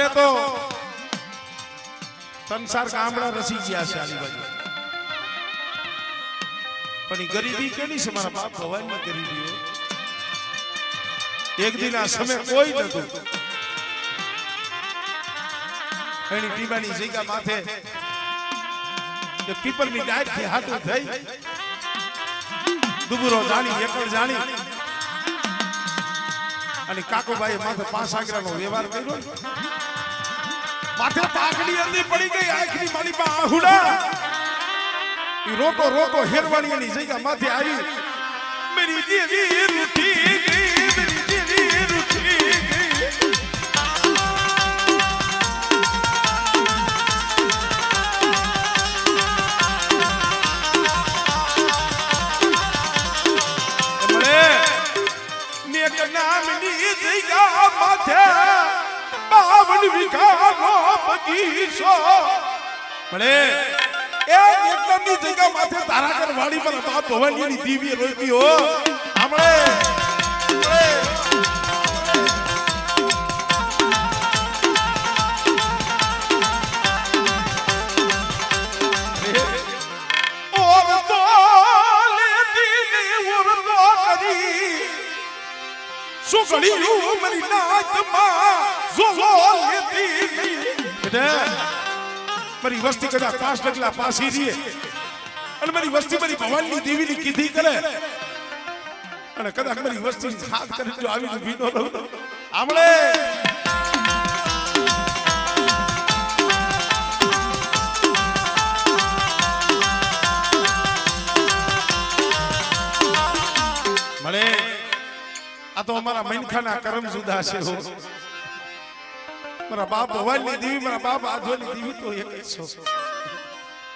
અત્યારે તો સંસાર ગામડા રસી ગયા છે આની બાજુ, પણ ગરીબી કેની છે મારા બાપ ભવાની ગરીબી. એક દિન આ સમય કોઈ નતું, એની ટીબાની જગ્યા માથે પીપલની ડાયટ થી હાથું થઈ દુબરો જાણી એકડ જાણી અને કાકોભાઈ માથે 5 આંગળાનો વ્યવહાર કર્યો, માથે પાઘડી અંદર પડી ગઈ, આંખની મારી પા આહુડા ઈ રોતો રોતો હેરવાણી એની જગ્યા માથે આવી. મેરી દેવી રૂઠી ગઈ, મેરી દેવી રૂઠી ગઈ. નામની જગ્યા માથે 52 વીઘાનો બગીચો મળે. એ એકદમની જગ્યા માથે તારાકર વાડી પર બાપ ભવાનીની દીવી રોતી હો. આપણે મારી વસ્તી કદાચ 5 ડગલા પાસી રહીએ અને મારી વસ્તી મારી ભવાની દેવીની કીધી કરે અને કદાચ મારી વસ્તી હાથ કરી જો આવી ભીનો રહું આમળે મળે. આ તો અમારા મનખાના કરમ જુદા છે. મારા બાપ ભવાની દેવી, મારા બાપ આધોની દેવી તો એક જ છો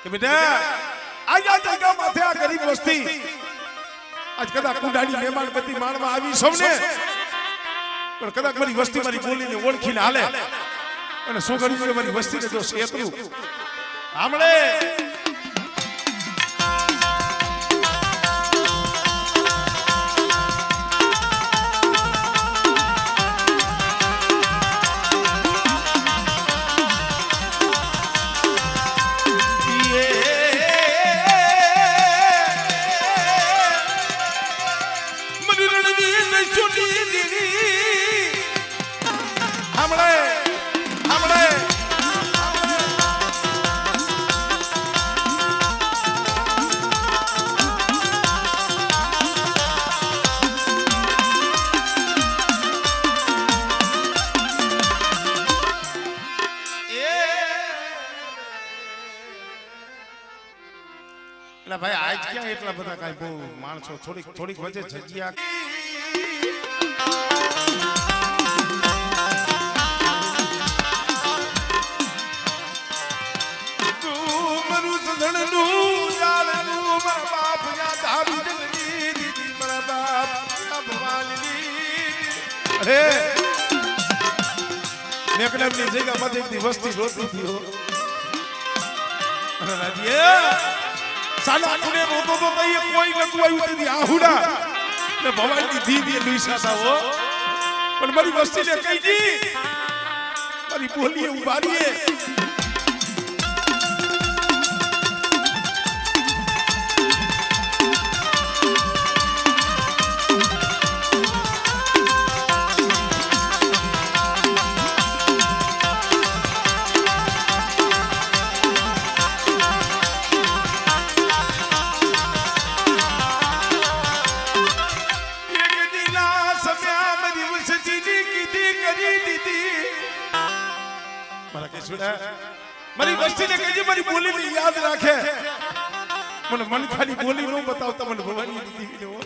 કે બેટા આજ આ જગ્યા માથે આ ગરીબ વસ્તી આજ કદાચ કુંડાની મહેમાન બધી માણવા આવી સૌને, પણ કદાચ મારી વસ્તી મારી બોલીને ઓળખીને હાલે અને સોગડીને મારી વસ્તીને જો શેતરું આમળે ભાઈ આજ ક્યાં એટલા બધા કાઈ બહુ માણસો થોડીક વચ્ચે જગ્યા મેકડમની જગ્યા માંથી વસ્તી રોતી હતી હો. સાલા કુને રોતો તો કઈ કોઈ નતું આવ્યું નથી આહુડા ને ભવાની દીદી લુઈસાતા હો. પણ મારી વસ્તીને કહી દી મારી બોલીએ ઉભારીએ મારી વસ્તીને કહેજે મારી બોલીને યાદ રાખે. મને મન ખાલી બોલી નો બતાવતા મને ભવાની દીદી નો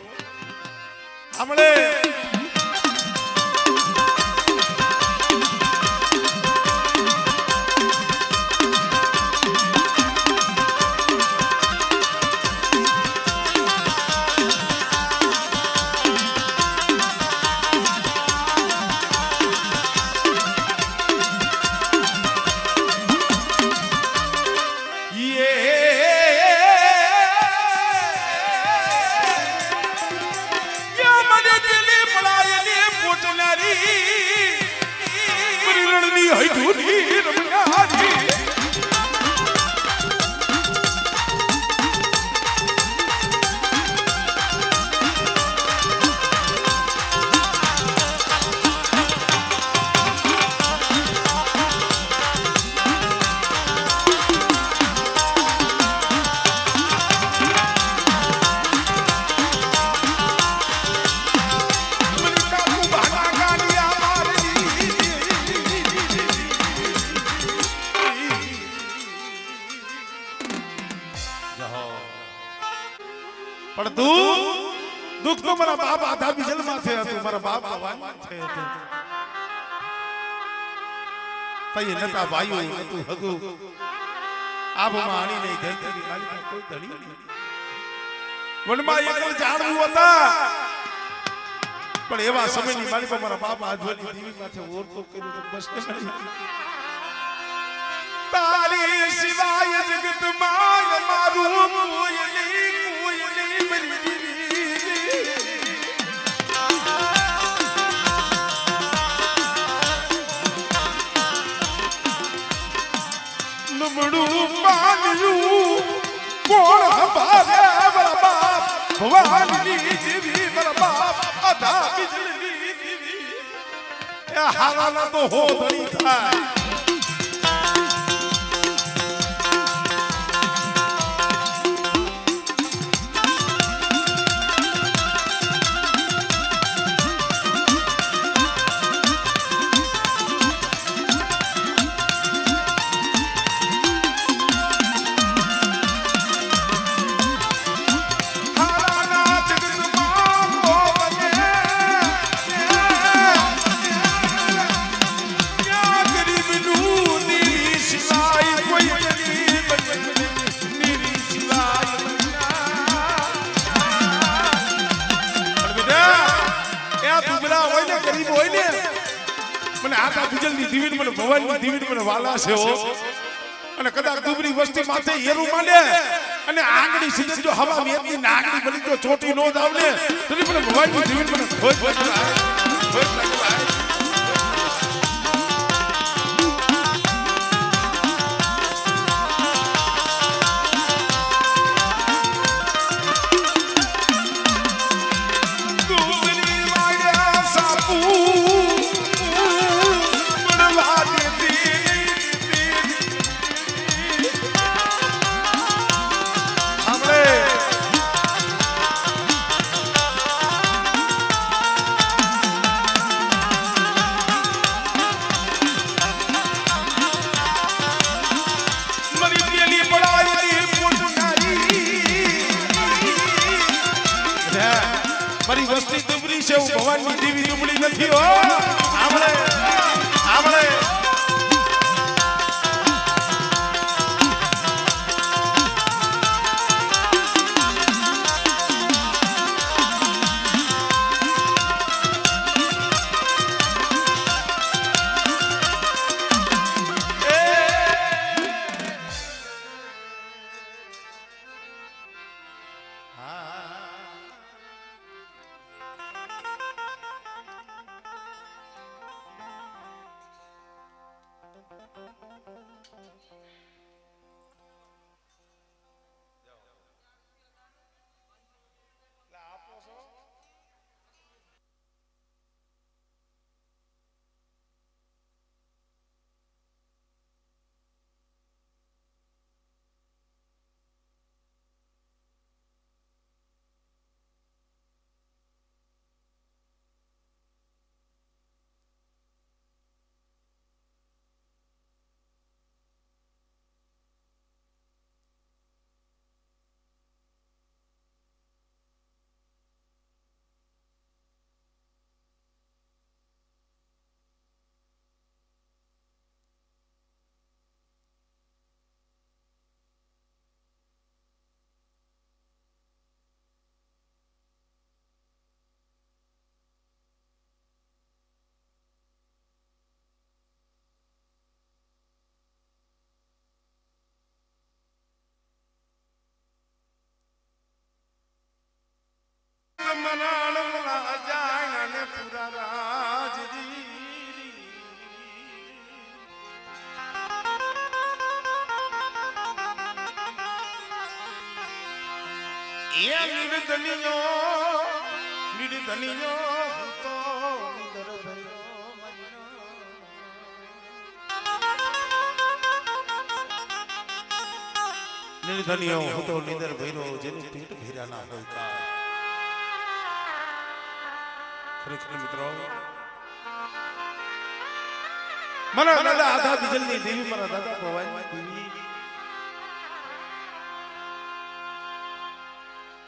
આમળે તઈ નતા ભાઈઓ નતું હગુ આબમાં આણી નહીં ધરતી માલિક કોઈ ધણી નહીં વનમાં એક ઝાડવું હતા પણ એવા સમયની માલિક મારા બાપા આજવાની દેવી માથે ઓરતો કર્યું તો બસ કે તારી સિવાય જગતમાં મારું કોયલી બની નમડું માન્યું કોણ હંભારે મારા બાપ ભવાની દેવી મારા બાપ અધા બિજલી દેવી એ હારાના તો હો ધણી થાય અને કદાચ દુબરી વસ્તી માથે હેરું માંડે અને આંગળી સીધે જો હવા મેની નાગડી બની તો ચોટી નો જ આવને તો મને ભગવાનની જીવન મને ખોજ મારી વસ્તી દુબળી છે ભગવાનની દેવી દુબળી નથી હો આમળે આમળે નિર્ધનિયો હું તો નિદર ભૈરો જેનું પીઠ ભીરા ના હોય કા ખરેખર મિત્રો મારા દાદા આધા બીજલની દેવી મારા દાદા ભવાની દેવી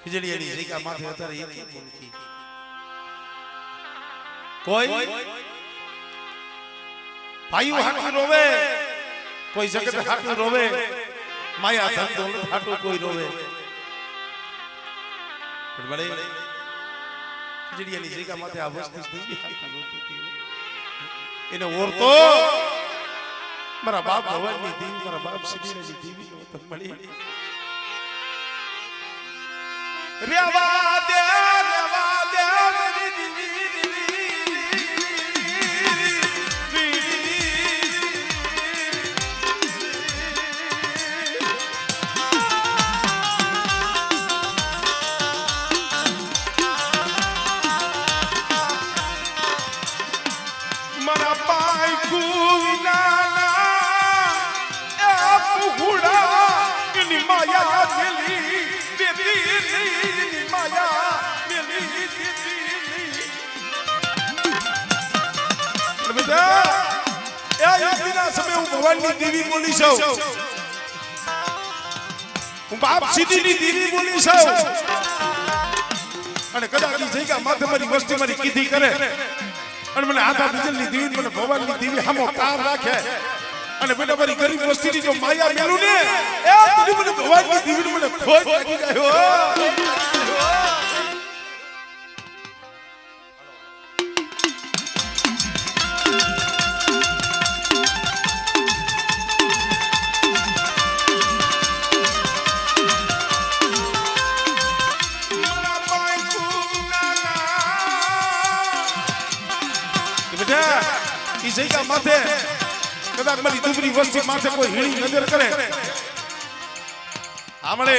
ખીજડીયાની જગ્યા માથે અત્યારે એક મૂકી કોઈ ભાઈઓ હાટું રોવે, કોઈ જગત હાટું રોવે, માયા ધન દોલત હાટું કોઈ રોવે. પણ વળે ખીજડીયાની જગ્યા માથે આ વસ્તુ થઈ એને ઓરતો મારા બાપ ભગવાનની દેવી, મારા બાપ સિદ્ધિની દેવી નો તક મળી. રેવા દે મારી દેવી ભગવાનની દેવી બોલી છું, હું બાપ સીધીની દેવી બોલી છું. અને કદાચ એ જગ્યા માથે મારી વસ્તી મારી કીધી કરે અને મને આધા બીજલની દેવી મને ભગવાનની દેવી સામો તાર રાખે અને બેટા મારી ગરીબ વસ્તીની જો માયા મેલું ને એ મને ભગવાનની દેવી મને ખોટ લાગી જાય. જગ્યા માથે કદાચ મારી દુબળી વસ્તી માથે કોઈ હીણી નજર કરે આમળે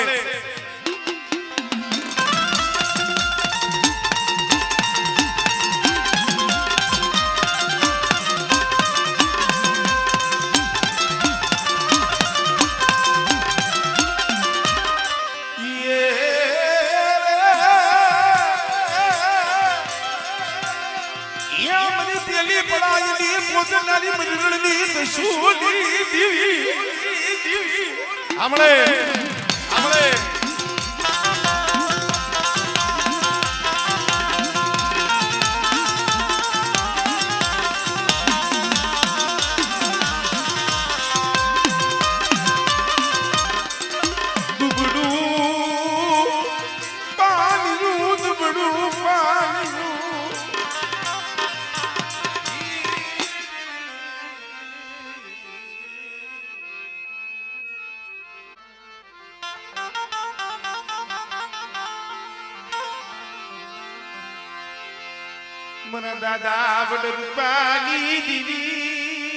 મના દાદા વડ રૂપાની દીવી,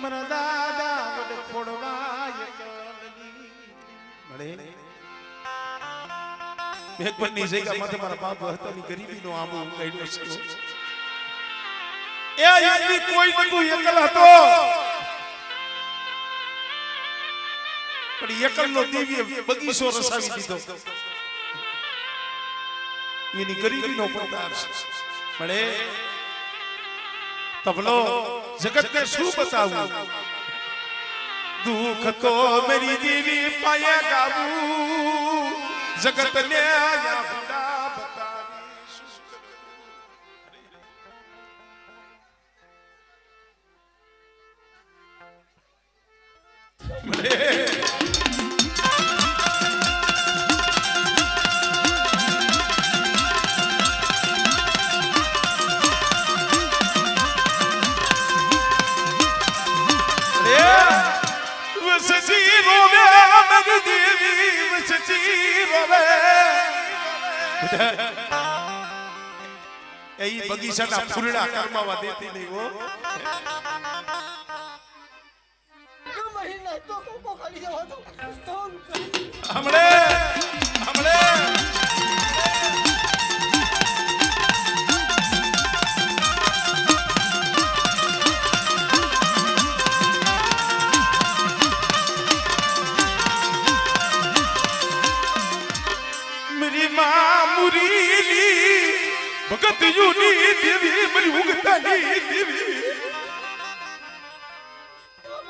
મના દાદા વડ ખોડવાય મળે મેઘપતની જગ્યા માથે મારા બાપ હતાની ગરીબીનો આમો કાઢ્યો છે. એ યાદી કોઈ નતું, એકલ હતો પણ એકલનો દેવીએ બગીચો રસાવી દીધો. એની ગરીબીનો પડકાર મળે તબલો જગતને શું બતાવું, દુઃખ તો મેરી દેવી પાયે ગાવું, જગતને એ બગીચાના ફૂલડા કરમાવા દેતી નહીં હો. હમણે હમણે ભગત યુની દેવી મરી ઉગતાની દેવી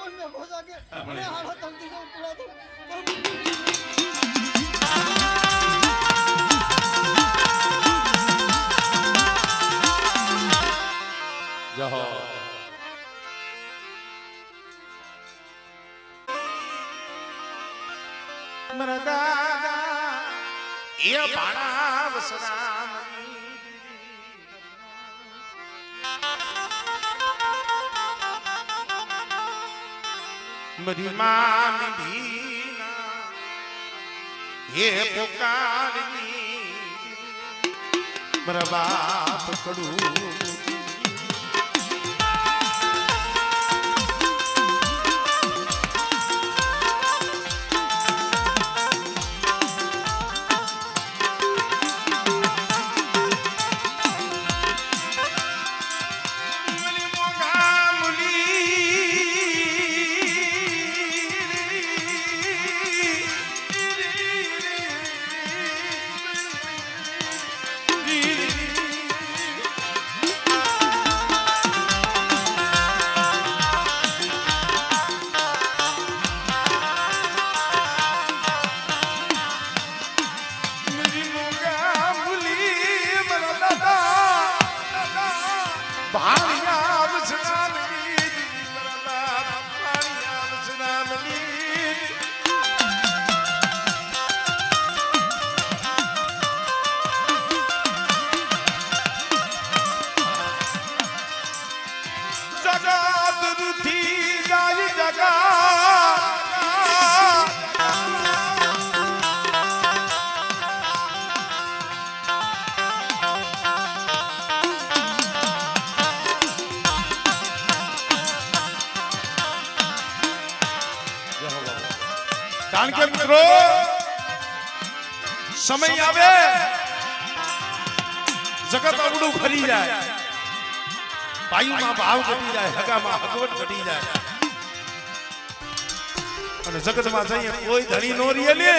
મને ખોજા કે મને હાલો તમતી જો પૂરા તો જહો મરદા એ ભાણા વસરામ મરી મામી ભીના એ પોકારની મારા બાપ કડું કારણ કે મિત્રો સમય આવે જગત અવડું ફરી જાય ભાઈમાં ભાવ ઘટી જાય હગામાં હગવટ ઘટી જાય અને જગતમાં જઈએ કોઈ ધણી નો રીએ ને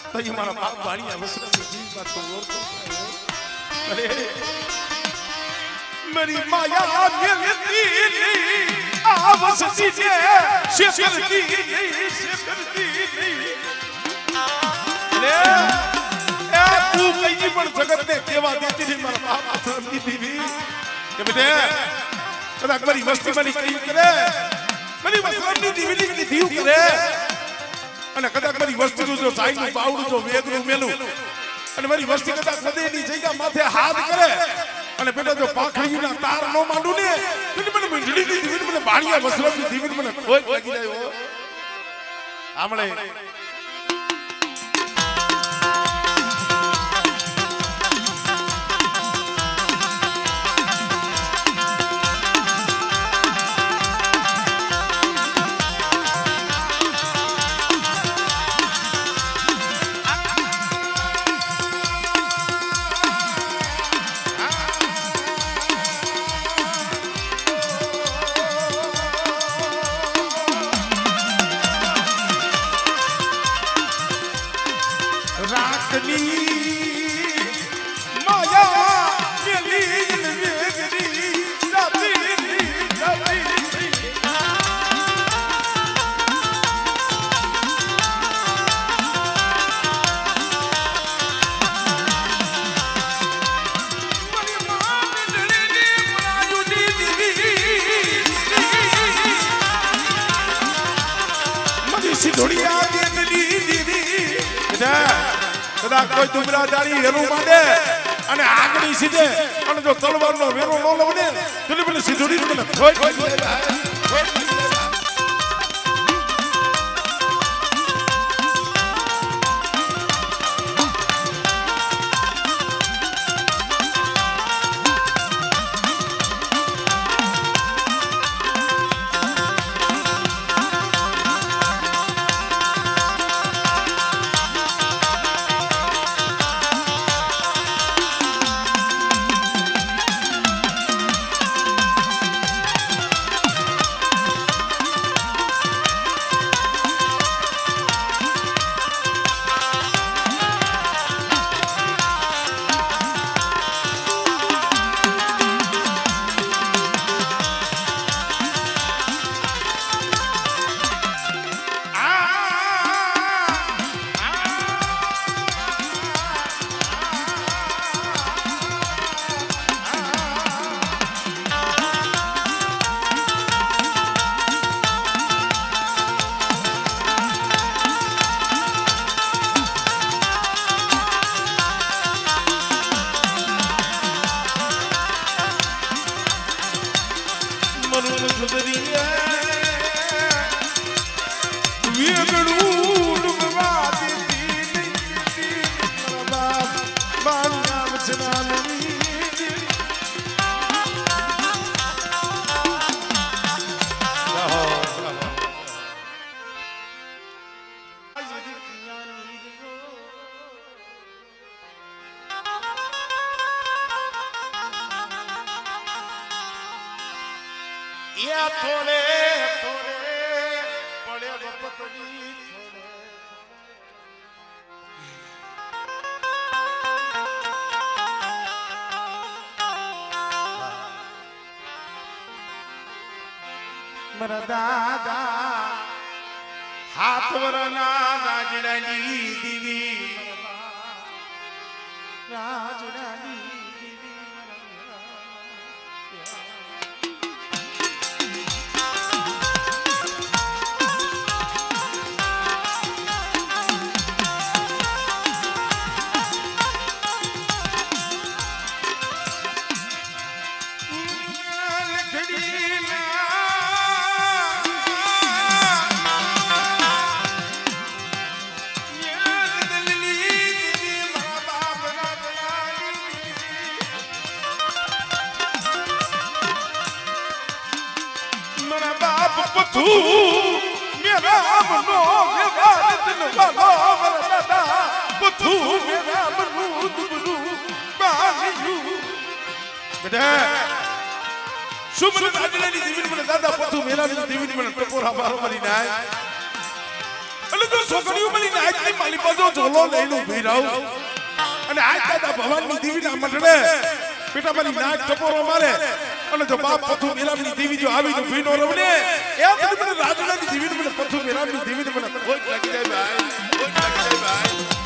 તો એ મારા બાપ ભાણિયા વસરાની જીવમાં તો ઓરતો અરે મારી માયા મેલતી આવસતી છે શેકરતી લે એ તું કઈ પણ જગતને કેવા દેતી ની મારા બાપ આસરાની દીવી કે બેટે કદાચ મારી વસ્તીમાંની કઈ કરે મારી વસ્તીની દીવીની દીવ કરે અને કદાચ મારી વસ્તીનું જો સાઈનું બાવડું જો વેગનું મેલું અને મારી વસ્તી કદાચ હૃદયની જગ્યા માથે હાથ કરે અને બેટા જો પાંખડીના તાર નો માંડું ને તો મને મીંડળી દીધી મને બાણિયા વસરાની દીવી મને કોઈ લાગી જાય આમળે કદાચ કોઈ ડુમરાદારી હેરું માંડે અને આગળી સીધે અને જો તલવારનો વેરો ન લવને તો પેલી સીધુડી મને ખોઈ એ થોડે થોડે પડે બપતની મારા દાદા હાથ વરના રાજડાની દીવી રાજડાની પથુ મેરા મનો વ્યવહાર દિન વાલો વરદાદા પથુ મેરા મનો દુબલુ બાનિયુ બેટા શુભ રાજલાની દેવી મને દાદા પથુ મેરા દેવી મને ટપોરા મારો મરી નાય એટલે તો છોકરીઓ મરી નાય ની માલી પાજો ઝોલો લઈને ઉભી રહું અને આ દાદા ભવાનની દેવીના મઢડે બેટા મારી નાક ટપોરો મારે અને જો બાપ પથુ મેરામની દેવી જો આવી તો ભીનો રવને એમ મને રાજલાની દેવી મને પથુ મેરામની દેવી મને કોઈ લાગી જાય ભાઈ કોઈ લાગી જાય ભાઈ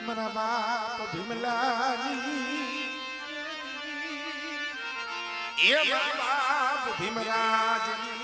મારા બાપ ભીમલાની એ મારા બાપ ભીમરાજની